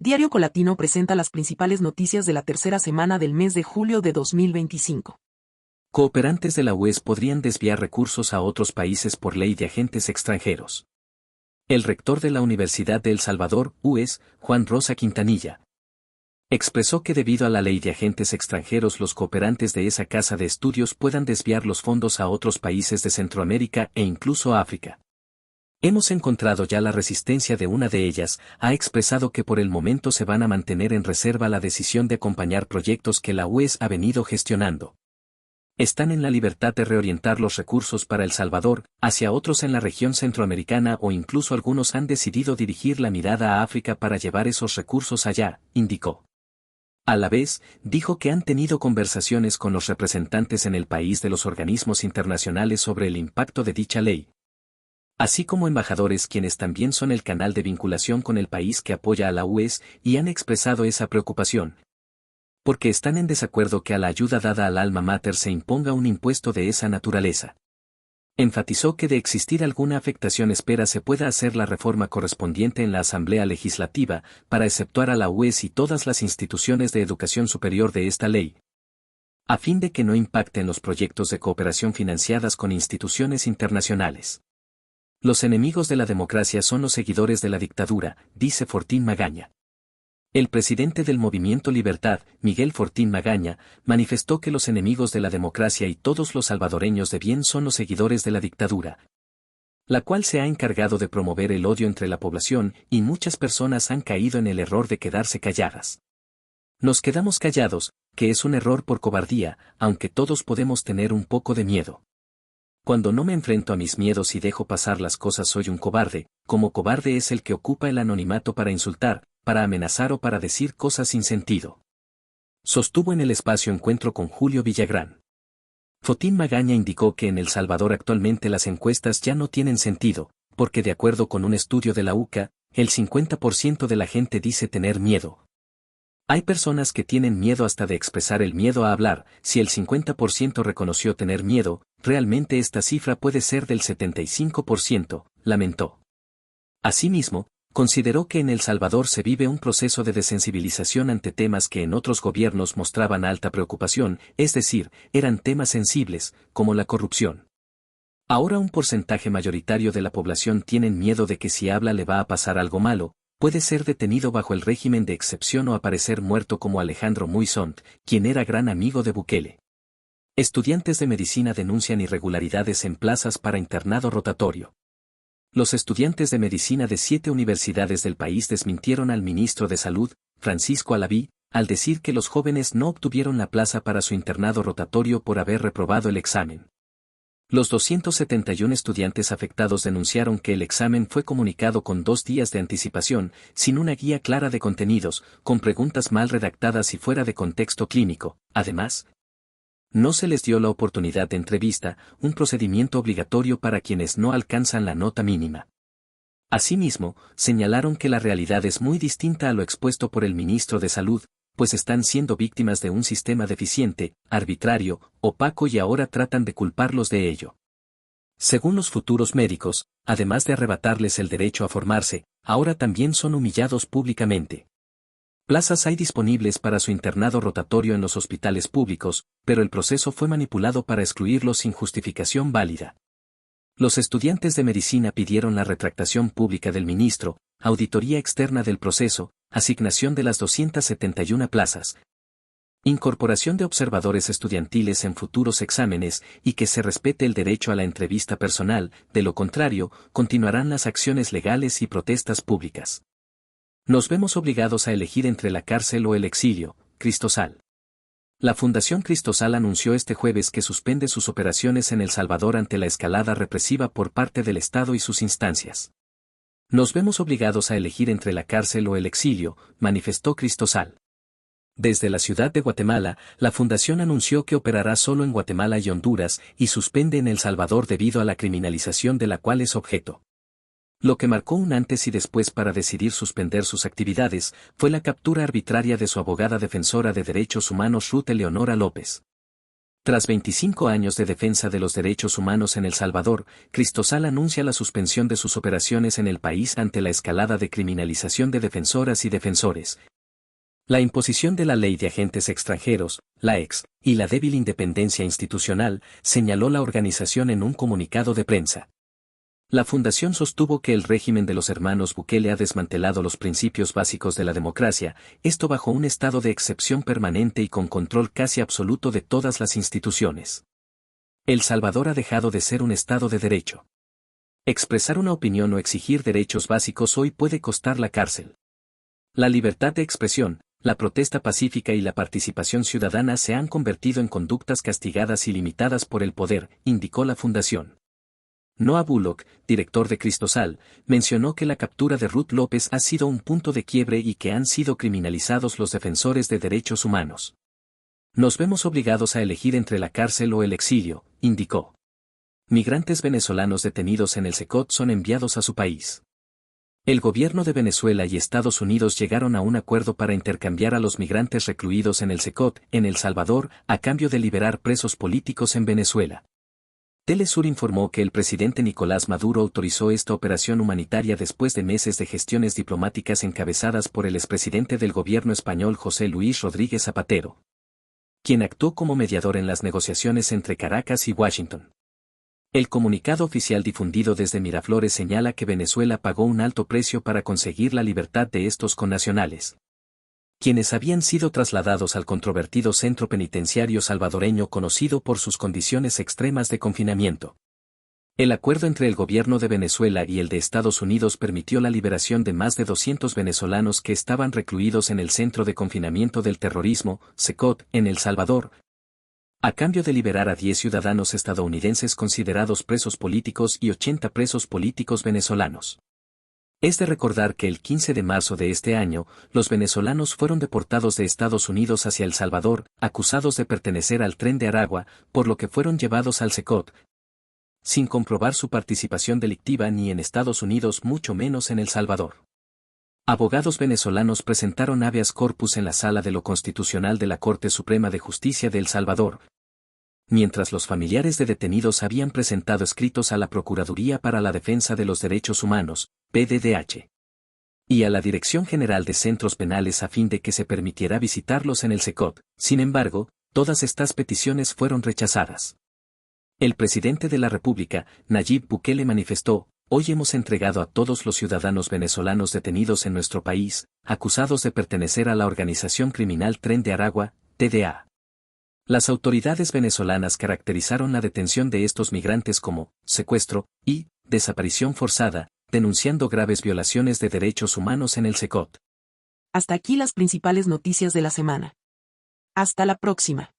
Diario Colatino presenta las principales noticias de la tercera semana del mes de julio de 2025. Cooperantes de la UES podrían desviar recursos a otros países por ley de agentes extranjeros. El rector de la Universidad de El Salvador, UES, Juan Rosa Quintanilla, expresó que debido a la ley de agentes extranjeros los cooperantes de esa casa de estudios puedan desviar los fondos a otros países de Centroamérica e incluso a África. Hemos encontrado ya la resistencia de una de ellas, ha expresado que por el momento se van a mantener en reserva la decisión de acompañar proyectos que la UES ha venido gestionando. Están en la libertad de reorientar los recursos para El Salvador, hacia otros en la región centroamericana o incluso algunos han decidido dirigir la mirada a África para llevar esos recursos allá, indicó. A la vez, dijo que han tenido conversaciones con los representantes en el país de los organismos internacionales sobre el impacto de dicha ley, así como embajadores quienes también son el canal de vinculación con el país que apoya a la UES y han expresado esa preocupación. Porque están en desacuerdo que a la ayuda dada al alma mater se imponga un impuesto de esa naturaleza. Enfatizó que de existir alguna afectación espera se pueda hacer la reforma correspondiente en la Asamblea Legislativa para exceptuar a la UES y todas las instituciones de educación superior de esta ley, a fin de que no impacten los proyectos de cooperación financiadas con instituciones internacionales. Los enemigos de la democracia son los seguidores de la dictadura, dice Fortín Magaña. El presidente del Movimiento Libertad, Miguel Fortín Magaña, manifestó que los enemigos de la democracia y todos los salvadoreños de bien son los seguidores de la dictadura, la cual se ha encargado de promover el odio entre la población y muchas personas han caído en el error de quedarse calladas. Nos quedamos callados, que es un error por cobardía, aunque todos podemos tener un poco de miedo. Cuando no me enfrento a mis miedos y dejo pasar las cosas soy un cobarde, como cobarde es el que ocupa el anonimato para insultar, para amenazar o para decir cosas sin sentido. Sostuvo en el espacio encuentro con Julio Villagrán. Fortín Magaña indicó que en El Salvador actualmente las encuestas ya no tienen sentido, porque de acuerdo con un estudio de la UCA, el 50% de la gente dice tener miedo. Hay personas que tienen miedo hasta de expresar el miedo a hablar, si el 50% reconoció tener miedo, realmente esta cifra puede ser del 75%, lamentó. Asimismo, consideró que en El Salvador se vive un proceso de desensibilización ante temas que en otros gobiernos mostraban alta preocupación, es decir, eran temas sensibles, como la corrupción. Ahora un porcentaje mayoritario de la población tienen miedo de que si habla le va a pasar algo malo, puede ser detenido bajo el régimen de excepción o aparecer muerto como Alejandro Muizont, quien era gran amigo de Bukele. Estudiantes de medicina denuncian irregularidades en plazas para internado rotatorio. Los estudiantes de medicina de 7 universidades del país desmintieron al ministro de Salud, Francisco Alaví, al decir que los jóvenes no obtuvieron la plaza para su internado rotatorio por haber reprobado el examen. Los 271 estudiantes afectados denunciaron que el examen fue comunicado con 2 días de anticipación, sin una guía clara de contenidos, con preguntas mal redactadas y fuera de contexto clínico. Además, no se les dio la oportunidad de entrevista, un procedimiento obligatorio para quienes no alcanzan la nota mínima. Asimismo, señalaron que la realidad es muy distinta a lo expuesto por el ministro de Salud, pues están siendo víctimas de un sistema deficiente, arbitrario, opaco y ahora tratan de culparlos de ello. Según los futuros médicos, además de arrebatarles el derecho a formarse, ahora también son humillados públicamente. Plazas hay disponibles para su internado rotatorio en los hospitales públicos, pero el proceso fue manipulado para excluirlos sin justificación válida. Los estudiantes de medicina pidieron la retractación pública del ministro, auditoría externa del proceso, asignación de las 271 plazas, incorporación de observadores estudiantiles en futuros exámenes y que se respete el derecho a la entrevista personal, de lo contrario, continuarán las acciones legales y protestas públicas. Nos vemos obligados a elegir entre la cárcel o el exilio, Cristosal. La Fundación Cristosal anunció este jueves que suspende sus operaciones en El Salvador ante la escalada represiva por parte del Estado y sus instancias. Nos vemos obligados a elegir entre la cárcel o el exilio, manifestó Cristosal. Desde la ciudad de Guatemala, la fundación anunció que operará solo en Guatemala y Honduras y suspende en El Salvador debido a la criminalización de la cual es objeto. Lo que marcó un antes y después para decidir suspender sus actividades fue la captura arbitraria de su abogada defensora de derechos humanos Ruth Eleonora López. Tras 25 años de defensa de los derechos humanos en El Salvador, Cristosal anuncia la suspensión de sus operaciones en el país ante la escalada de criminalización de defensoras y defensores. La imposición de la Ley de Agentes Extranjeros, la EX, y la débil independencia institucional, señaló la organización en un comunicado de prensa. La fundación sostuvo que el régimen de los hermanos Bukele ha desmantelado los principios básicos de la democracia, esto bajo un estado de excepción permanente y con control casi absoluto de todas las instituciones. El Salvador ha dejado de ser un estado de derecho. Expresar una opinión o exigir derechos básicos hoy puede costar la cárcel. La libertad de expresión, la protesta pacífica y la participación ciudadana se han convertido en conductas castigadas y limitadas por el poder, indicó la fundación. Noah Bullock, director de Cristosal, mencionó que la captura de Ruth López ha sido un punto de quiebre y que han sido criminalizados los defensores de derechos humanos. Nos vemos obligados a elegir entre la cárcel o el exilio, indicó. Migrantes venezolanos detenidos en el SECOT son enviados a su país. El gobierno de Venezuela y Estados Unidos llegaron a un acuerdo para intercambiar a los migrantes recluidos en el SECOT, en El Salvador, a cambio de liberar presos políticos en Venezuela. Telesur informó que el presidente Nicolás Maduro autorizó esta operación humanitaria después de meses de gestiones diplomáticas encabezadas por el expresidente del gobierno español José Luis Rodríguez Zapatero, quien actuó como mediador en las negociaciones entre Caracas y Washington. El comunicado oficial difundido desde Miraflores señala que Venezuela pagó un alto precio para conseguir la libertad de estos connacionales, quienes habían sido trasladados al controvertido centro penitenciario salvadoreño conocido por sus condiciones extremas de confinamiento. El acuerdo entre el gobierno de Venezuela y el de Estados Unidos permitió la liberación de más de 200 venezolanos que estaban recluidos en el Centro de Confinamiento del Terrorismo, SECOT, en El Salvador, a cambio de liberar a 10 ciudadanos estadounidenses considerados presos políticos y 80 presos políticos venezolanos. Es de recordar que el 15 de marzo de este año, los venezolanos fueron deportados de Estados Unidos hacia El Salvador, acusados de pertenecer al Tren de Aragua, por lo que fueron llevados al SECOT, sin comprobar su participación delictiva ni en Estados Unidos mucho menos en El Salvador. Abogados venezolanos presentaron habeas corpus en la Sala de lo Constitucional de la Corte Suprema de Justicia de El Salvador, mientras los familiares de detenidos habían presentado escritos a la Procuraduría para la Defensa de los Derechos Humanos, PDDH, y a la Dirección General de Centros Penales a fin de que se permitiera visitarlos en el SECOT. Sin embargo, todas estas peticiones fueron rechazadas. El presidente de la República, Nayib Bukele, manifestó: hoy hemos entregado a todos los ciudadanos venezolanos detenidos en nuestro país, acusados de pertenecer a la organización criminal Tren de Aragua, TDA. Las autoridades venezolanas caracterizaron la detención de estos migrantes como secuestro y desaparición forzada, denunciando graves violaciones de derechos humanos en el SECOT. Hasta aquí las principales noticias de la semana. Hasta la próxima.